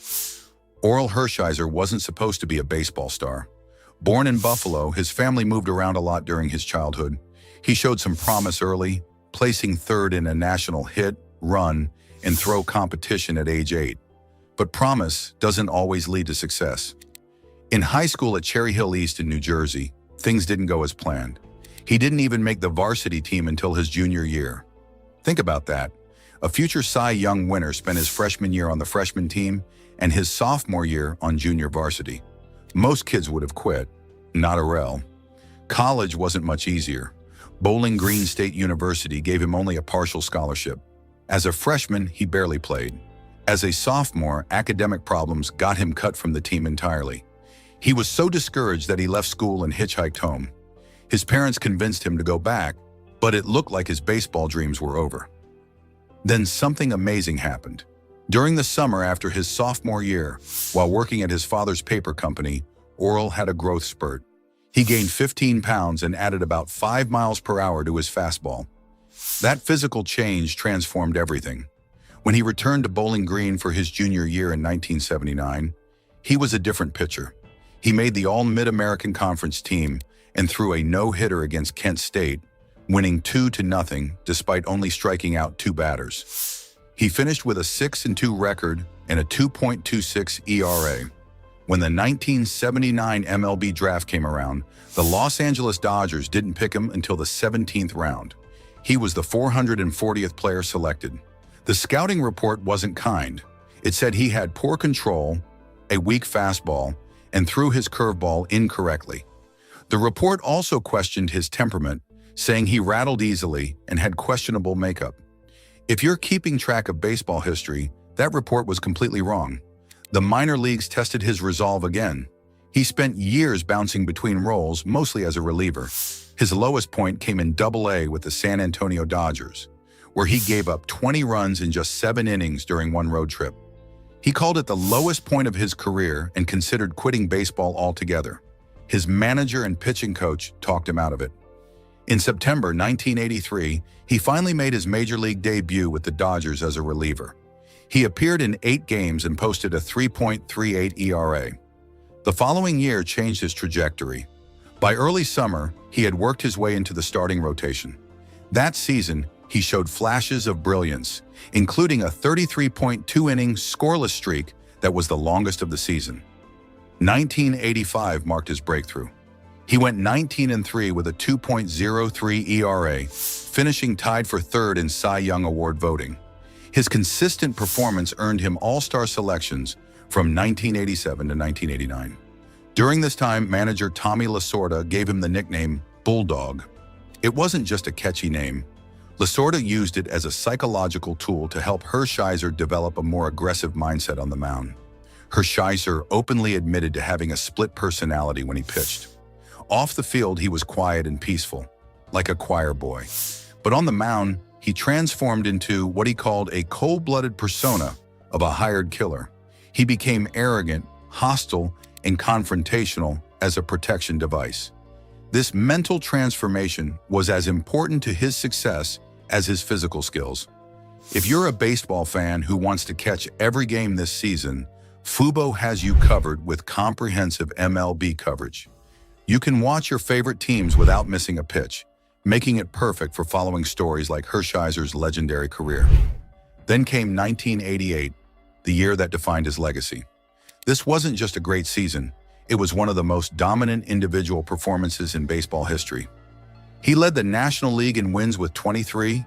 Speaker 1: Orel Hershiser wasn't supposed to be a baseball star. Born in Buffalo, his family moved around a lot during his childhood. He showed some promise early, placing third in a national hit, run, and throw competition at age 8. But promise doesn't always lead to success. In high school at Cherry Hill East in New Jersey, things didn't go as planned. He didn't even make the varsity team until his junior year. Think about that. A future Cy Young winner spent his freshman year on the freshman team and his sophomore year on junior varsity. Most kids would have quit. Not Orel. College wasn't much easier. Bowling Green State University gave him only a partial scholarship. As a freshman, he barely played. As a sophomore, academic problems got him cut from the team entirely. He was so discouraged that he left school and hitchhiked home. His parents convinced him to go back, but it looked like his baseball dreams were over. Then something amazing happened. During the summer after his sophomore year, while working at his father's paper company, Orel had a growth spurt. He gained 15 pounds and added about 5 miles per hour to his fastball. That physical change transformed everything. When he returned to Bowling Green for his junior year in 1979, he was a different pitcher. He made the All-Mid-American Conference team and threw a no-hitter against Kent State, winning 2-0 despite only striking out 2 batters. He finished with a 6-2 record and a 2.26 ERA. When the 1979 MLB draft came around, the Los Angeles Dodgers didn't pick him until the 17th round. He was the 440th player selected. The scouting report wasn't kind. It said he had poor control, a weak fastball, and threw his curveball incorrectly. The report also questioned his temperament, saying he rattled easily and had questionable makeup. If you're keeping track of baseball history, that report was completely wrong. The minor leagues tested his resolve again. He spent years bouncing between roles, mostly as a reliever. His lowest point came in Double-A with the San Antonio Dodgers, where he gave up 20 runs in just 7 innings during one road trip. He called it the lowest point of his career and considered quitting baseball altogether. His manager and pitching coach talked him out of it. In September 1983, he finally made his major league debut with the Dodgers as a reliever. He appeared in 8 games and posted a 3.38 ERA. The following year changed his trajectory. By early summer, he had worked his way into the starting rotation. That season, he showed flashes of brilliance, including a 33.2-inning scoreless streak that was the longest of the season. 1985 marked his breakthrough. He went 19-3 with a 2.03 ERA, finishing tied for 3rd in Cy Young Award voting. His consistent performance earned him all-star selections from 1987 to 1989. During this time, manager Tommy Lasorda gave him the nickname Bulldog. It wasn't just a catchy name. Lasorda used it as a psychological tool to help Hershiser develop a more aggressive mindset on the mound. Hershiser openly admitted to having a split personality when he pitched. Off the field, he was quiet and peaceful, like a choir boy. But on the mound, he transformed into what he called a cold-blooded persona of a hired killer. He became arrogant, hostile, and confrontational as a protection device. This mental transformation was as important to his success as his physical skills. If you're a baseball fan who wants to catch every game this season, Fubo has you covered with comprehensive MLB coverage. You can watch your favorite teams without missing a pitch, making it perfect for following stories like Hershiser's legendary career. Then came 1988, the year that defined his legacy. This wasn't just a great season, it was one of the most dominant individual performances in baseball history. He led the National League in wins with 23,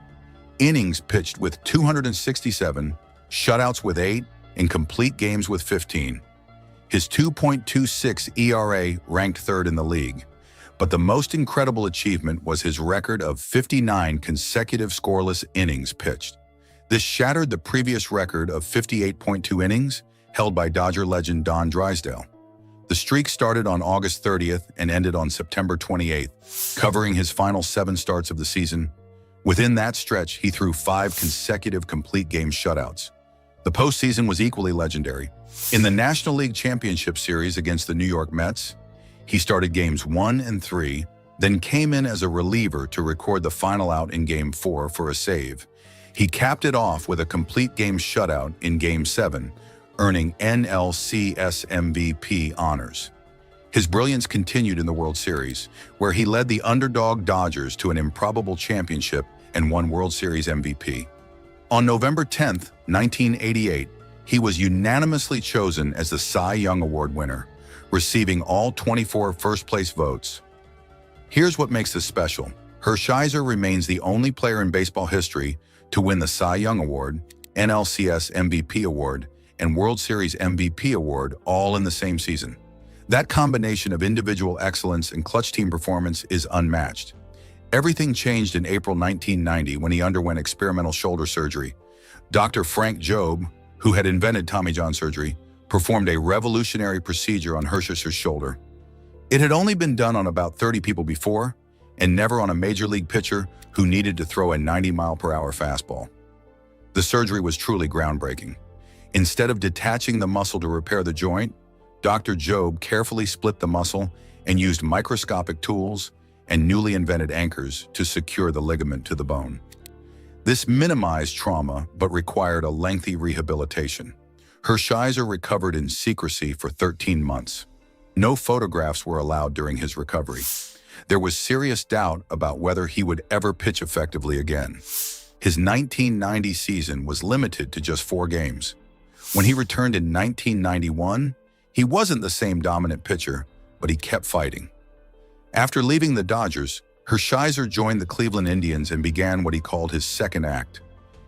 Speaker 1: innings pitched with 267, shutouts with 8, and complete games with 15. His 2.26 ERA ranked 3rd in the league. But the most incredible achievement was his record of 59 consecutive scoreless innings pitched. This shattered the previous record of 58.2 innings held by Dodger legend Don Drysdale. The streak started on August 30th and ended on September 28th, covering his final 7 starts of the season. Within that stretch, he threw 5 consecutive complete game shutouts. The postseason was equally legendary. In the National League Championship Series against the New York Mets, he started games 1 and 3, then came in as a reliever to record the final out in Game 4 for a save. He capped it off with a complete game shutout in Game 7, earning NLCS MVP honors. His brilliance continued in the World Series, where he led the underdog Dodgers to an improbable championship and won World Series MVP. On November 10, 1988, he was unanimously chosen as the Cy Young Award winner, receiving all 24 first-place votes. Here's what makes this special. Hershiser remains the only player in baseball history to win the Cy Young Award, NLCS MVP Award, and World Series MVP Award all in the same season. That combination of individual excellence and clutch team performance is unmatched. Everything changed in April 1990 when he underwent experimental shoulder surgery. Dr. Frank Jobe, who had invented Tommy John surgery, performed a revolutionary procedure on Hershiser's shoulder. It had only been done on about 30 people before, and never on a major league pitcher who needed to throw a 90-mile-per-hour fastball. The surgery was truly groundbreaking. Instead of detaching the muscle to repair the joint, Dr. Jobe carefully split the muscle and used microscopic tools and newly invented anchors to secure the ligament to the bone. This minimized trauma but required a lengthy rehabilitation. Hershiser recovered in secrecy for 13 months. No photographs were allowed during his recovery. There was serious doubt about whether he would ever pitch effectively again. His 1990 season was limited to just 4 games. When he returned in 1991, he wasn't the same dominant pitcher, but he kept fighting. After leaving the Dodgers, Hershiser joined the Cleveland Indians and began what he called his second act.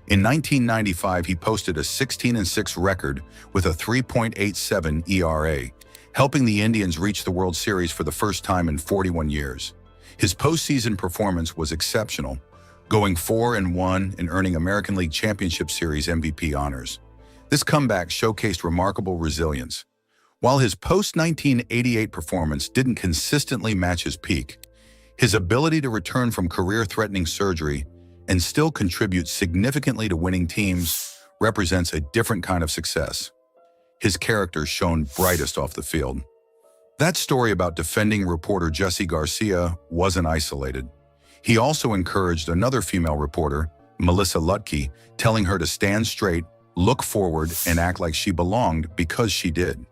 Speaker 1: In 1995, he posted a 16-6 record with a 3.87 ERA, helping the Indians reach the World Series for the first time in 41 years. His postseason performance was exceptional, going 4-1 and earning American League Championship Series MVP honors. This comeback showcased remarkable resilience. While his post-1988 performance didn't consistently match his peak, his ability to return from career-threatening surgery and still contribute significantly to winning teams represents a different kind of success. His character shone brightest off the field. That story about defending reporter Jessie Garcia wasn't isolated. He also encouraged another female reporter, Melissa Lutke, telling her to stand straight, look forward, and act like she belonged because she did.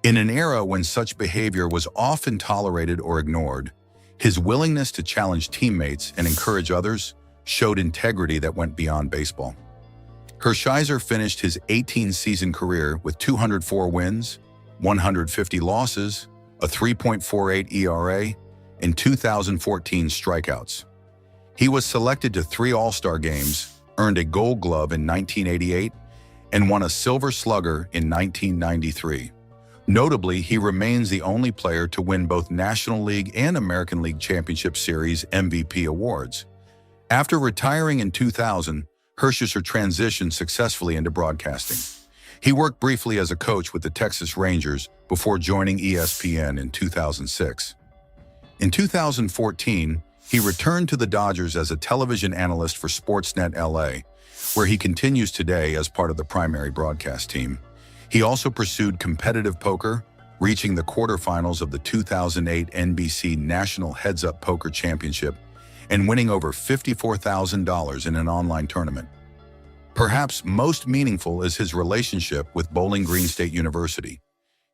Speaker 1: In an era when such behavior was often tolerated or ignored, his willingness to challenge teammates and encourage others showed integrity that went beyond baseball. Hershiser finished his 18-season career with 204 wins, 150 losses, a 3.48 ERA, and 2,014 strikeouts. He was selected to 3 All-Star games, earned a Gold Glove in 1988, and won a Silver Slugger in 1993. Notably, he remains the only player to win both National League and American League Championship Series MVP awards. After retiring in 2000, Hershiser transitioned successfully into broadcasting. He worked briefly as a coach with the Texas Rangers before joining ESPN in 2006. In 2014, he returned to the Dodgers as a television analyst for Sportsnet LA, where he continues today as part of the primary broadcast team. He also pursued competitive poker, reaching the quarterfinals of the 2008 NBC National Heads Up Poker Championship and winning over $54,000 in an online tournament. Perhaps most meaningful is his relationship with Bowling Green State University.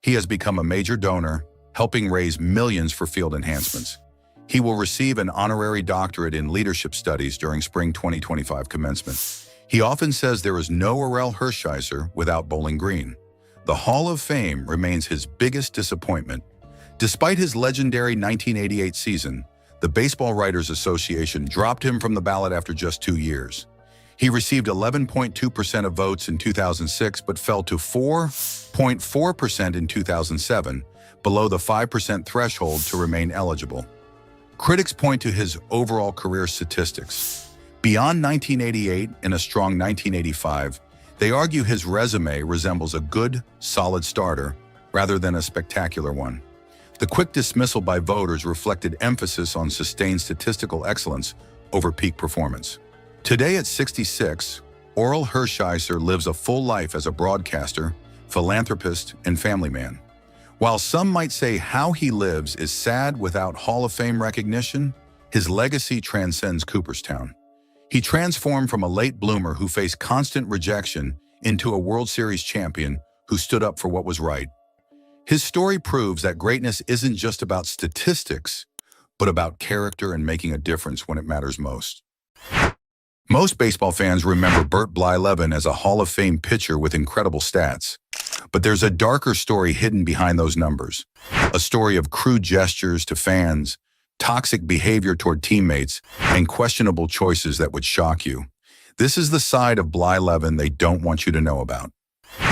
Speaker 1: He has become a major donor, helping raise millions for field enhancements. He will receive an honorary doctorate in leadership studies during spring 2025 commencement. He often says there is no Orel Hershiser without Bowling Green. The Hall of Fame remains his biggest disappointment. Despite his legendary 1988 season, the Baseball Writers Association dropped him from the ballot after just 2 years. He received 11.2% of votes in 2006, but fell to 4.4% in 2007, below the 5% threshold to remain eligible. Critics point to his overall career statistics. Beyond 1988 and a strong 1985, they argue his resume resembles a good, solid starter rather than a spectacular one. The quick dismissal by voters reflected emphasis on sustained statistical excellence over peak performance. Today at 66, Orel Hershiser lives a full life as a broadcaster, philanthropist, and family man. While some might say how he lives is sad without Hall of Fame recognition, his legacy transcends Cooperstown. He transformed from a late bloomer who faced constant rejection into a World Series champion who stood up for what was right. His story proves that greatness isn't just about statistics, but about character and making a difference when it matters most. Most baseball fans remember Bert Blyleven as a Hall of Fame pitcher with incredible stats. But there's a darker story hidden behind those numbers. A story of crude gestures to fans, toxic behavior toward teammates, and questionable choices that would shock you. This is the side of Blyleven they don't want you to know about.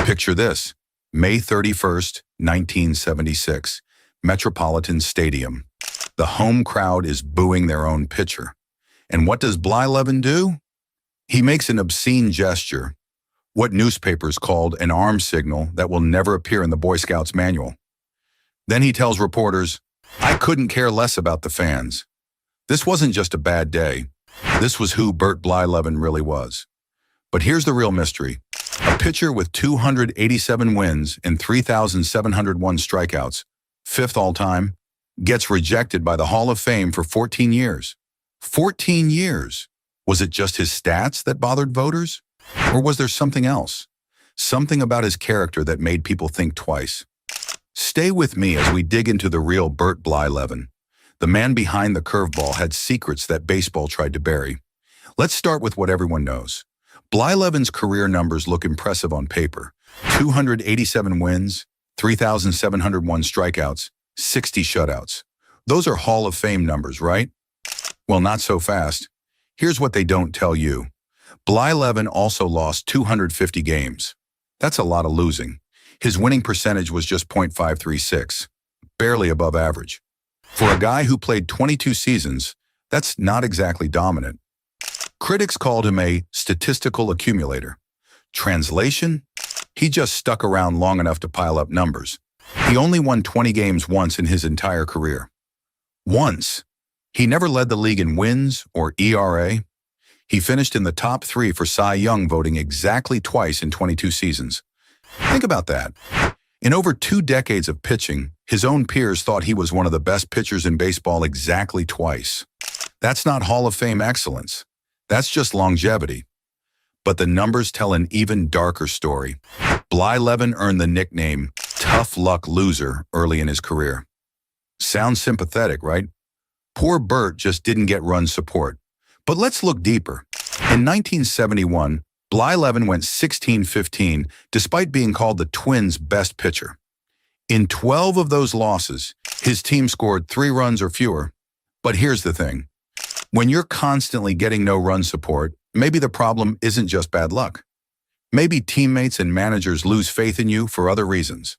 Speaker 1: Picture this: May 31st, 1976, Metropolitan Stadium. The home crowd is booing their own pitcher. And what does Blyleven do? He makes an obscene gesture, what newspapers called an arm signal that will never appear in the Boy Scouts manual. Then he tells reporters, "I couldn't care less about the fans." This wasn't just a bad day. This was who Bert Blyleven really was. But here's the real mystery. A pitcher with 287 wins and 3,701 strikeouts, 5th all-time, gets rejected by the Hall of Fame for 14 years. 14 years! Was it just his stats that bothered voters? Or was there something else? Something about his character that made people think twice? Stay with me as we dig into the real Bert Blyleven. The man behind the curveball had secrets that baseball tried to bury. Let's start with what everyone knows. Blyleven's career numbers look impressive on paper. 287 wins, 3,701 strikeouts, 60 shutouts. Those are Hall of Fame numbers, right? Well, not so fast. Here's what they don't tell you. Blyleven also lost 250 games. That's a lot of losing. His winning percentage was just .536, barely above average. For a guy who played 22 seasons, that's not exactly dominant. Critics called him a statistical accumulator. Translation? He just stuck around long enough to pile up numbers. He only won 20 games once in his entire career. Once. He never led the league in wins or ERA. He finished in the top 3 for Cy Young voting exactly twice in 22 seasons. Think about that. In over 2 decades of pitching, his own peers thought he was one of the best pitchers in baseball exactly twice. That's not Hall of Fame excellence. That's just longevity. But the numbers tell an even darker story. Blyleven earned the nickname Tough Luck Loser early in his career. Sounds sympathetic, right? Poor Bert just didn't get run support. But let's look deeper. In 1971, Blyleven went 16-15 despite being called the Twins' best pitcher. In 12 of those losses, his team scored 3 runs or fewer. But here's the thing. When you're constantly getting no run support, maybe the problem isn't just bad luck. Maybe teammates and managers lose faith in you for other reasons.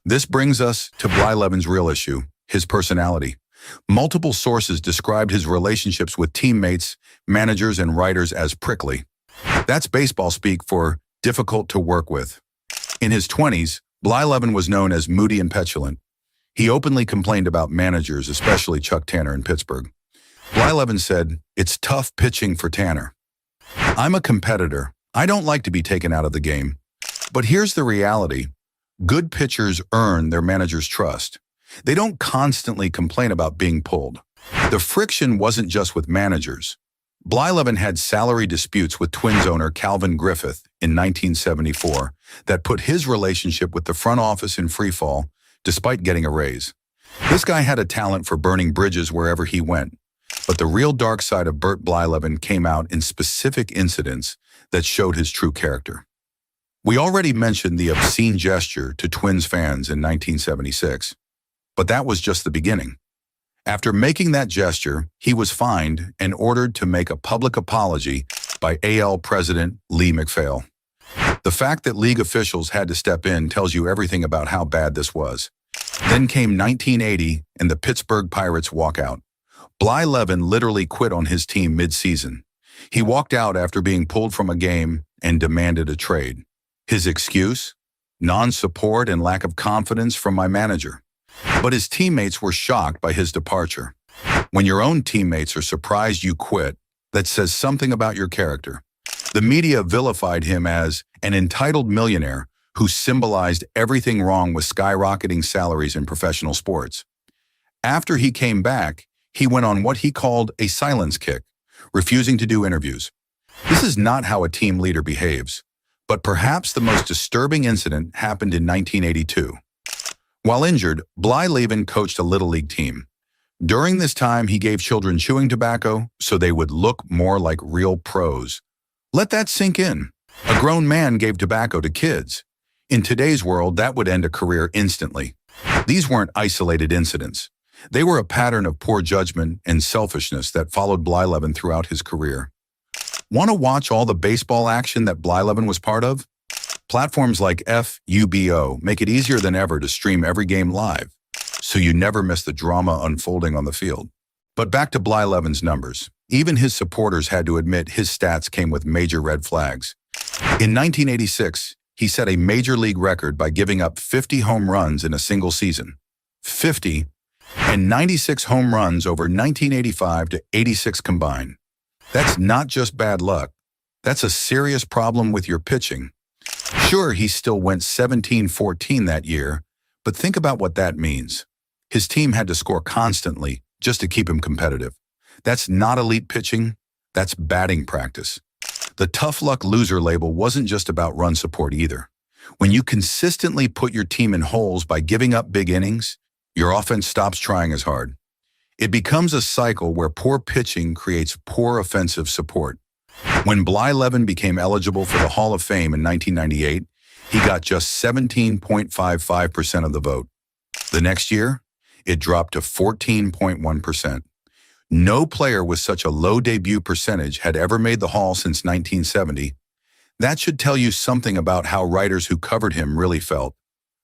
Speaker 1: This brings us to Blyleven's real issue, his personality. Multiple sources described his relationships with teammates, managers, and writers as prickly. That's baseball speak for difficult to work with. In his 20s, Blyleven was known as moody and petulant. He openly complained about managers, especially Chuck Tanner in Pittsburgh. Blyleven said, "It's tough pitching for Tanner. I'm a competitor. I don't like to be taken out of the game." But here's the reality. Good pitchers earn their manager's trust. They don't constantly complain about being pulled. The friction wasn't just with managers. Blyleven had salary disputes with Twins owner Calvin Griffith in 1974 that put his relationship with the front office in freefall despite getting a raise. This guy had a talent for burning bridges wherever he went. But the real dark side of Bert Blyleven came out in specific incidents that showed his true character. We already mentioned the obscene gesture to Twins fans in 1976. But that was just the beginning. After making that gesture, he was fined and ordered to make a public apology by AL President Lee MacPhail. The fact that league officials had to step in tells you everything about how bad this was. Then came 1980 and the Pittsburgh Pirates walkout. Blyleven literally quit on his team mid-season. He walked out after being pulled from a game and demanded a trade. His excuse? Non-support and lack of confidence from my manager. But his teammates were shocked by his departure. When your own teammates are surprised you quit, that says something about your character. The media vilified him as an entitled millionaire who symbolized everything wrong with skyrocketing salaries in professional sports. After he came back, he went on what he called a silence kick, refusing to do interviews. This is not how a team leader behaves. But perhaps the most disturbing incident happened in 1982. While injured, Blyleven coached a Little League team. During this time, he gave children chewing tobacco so they would look more like real pros. Let that sink in. A grown man gave tobacco to kids. In today's world, that would end a career instantly. These weren't isolated incidents. They were a pattern of poor judgment and selfishness that followed Blyleven throughout his career. Want to watch all the baseball action that Blyleven was part of? Platforms like FUBO make it easier than ever to stream every game live, so you never miss the drama unfolding on the field. But back to Blyleven's numbers. Even his supporters had to admit his stats came with major red flags. In 1986, he set a major league record by giving up 50 home runs in a single season. 50 and 96 home runs over 1985 to 86 combined. That's not just bad luck. That's a serious problem with your pitching. Sure, he still went 17-14 that year, but think about what that means. His team had to score constantly just to keep him competitive. That's not elite pitching. That's batting practice. The tough luck loser label wasn't just about run support either. When you consistently put your team in holes by giving up big innings, your offense stops trying as hard. It becomes a cycle where poor pitching creates poor offensive support. When Blyleven became eligible for the Hall of Fame in 1998, he got just 17.55% of the vote. The next year, it dropped to 14.1%. No player with such a low debut percentage had ever made the Hall since 1970. That should tell you something about how writers who covered him really felt.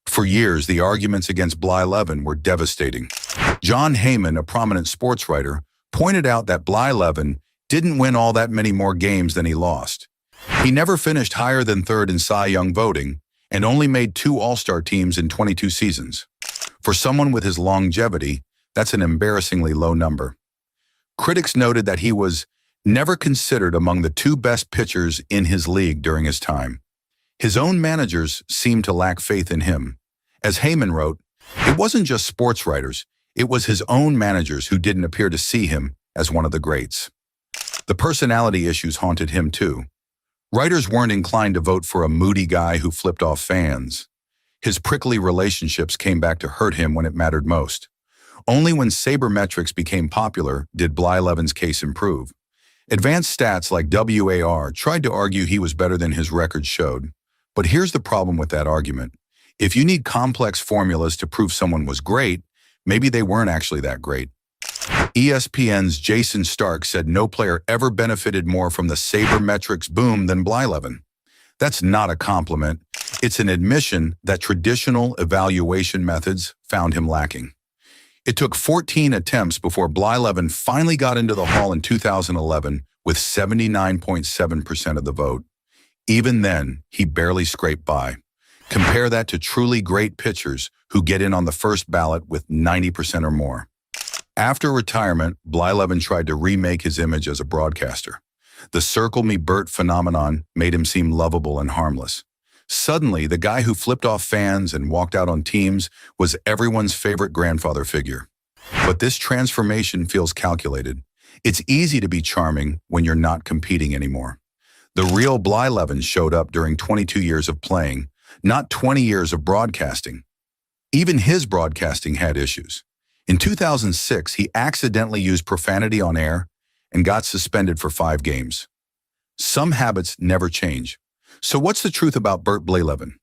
Speaker 1: For years, the arguments against Blyleven were devastating. John Heyman, a prominent sports writer, pointed out that Blyleven didn't win all that many more games than he lost. He never finished higher than third in Cy Young voting and only made 2 All-Star teams in 22 seasons. For someone with his longevity, that's an embarrassingly low number. Critics noted that he was never considered among the 2 best pitchers in his league during his time. His own managers seemed to lack faith in him. As Heyman wrote, it wasn't just sports writers, it was his own managers who didn't appear to see him as one of the greats. The personality issues haunted him too. Writers weren't inclined to vote for a moody guy who flipped off fans. His prickly relationships came back to hurt him when it mattered most. Only when sabermetrics became popular did Blyleven's case improve. Advanced stats like WAR tried to argue he was better than his records showed. But here's the problem with that argument. If you need complex formulas to prove someone was great, maybe they weren't actually that great. ESPN's Jason Stark said no player ever benefited more from the sabermetrics boom than Blyleven. That's not a compliment. It's an admission that traditional evaluation methods found him lacking. It took 14 attempts before Blyleven finally got into the Hall in 2011 with 79.7% of the vote. Even then, he barely scraped by. Compare that to truly great pitchers who get in on the first ballot with 90% or more. After retirement, Blyleven tried to remake his image as a broadcaster. The Circle Me Bert phenomenon made him seem lovable and harmless. Suddenly, the guy who flipped off fans and walked out on teams was everyone's favorite grandfather figure. But this transformation feels calculated. It's easy to be charming when you're not competing anymore. The real Blyleven showed up during 22 years of playing, not 20 years of broadcasting. Even his broadcasting had issues. In 2006, he accidentally used profanity on air and got suspended for 5 games. Some habits never change. So what's the truth about Bert Blyleven?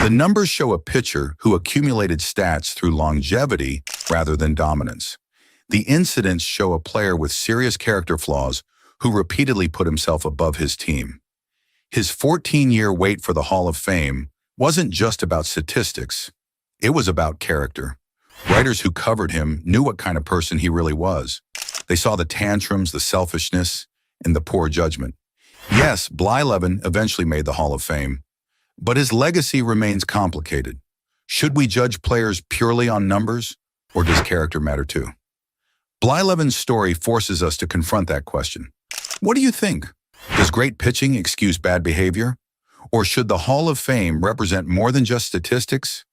Speaker 1: The numbers show a pitcher who accumulated stats through longevity rather than dominance. The incidents show a player with serious character flaws who repeatedly put himself above his team. His 14-year wait for the Hall of Fame wasn't just about statistics. It was about character. Writers who covered him knew what kind of person he really was. They saw the tantrums, the selfishness, and the poor judgment. Yes, Blyleven eventually made the Hall of Fame, but his legacy remains complicated. Should we judge players purely on numbers, or does character matter too? Blyleven's story forces us to confront that question. What do you think? Does great pitching excuse bad behavior? Or should the Hall of Fame represent more than just statistics?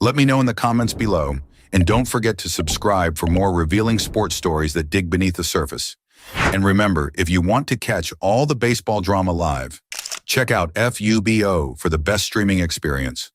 Speaker 1: Let me know in the comments below, and don't forget to subscribe for more revealing sports stories that dig beneath the surface. And remember, if you want to catch all the baseball drama live, check out FUBO for the best streaming experience.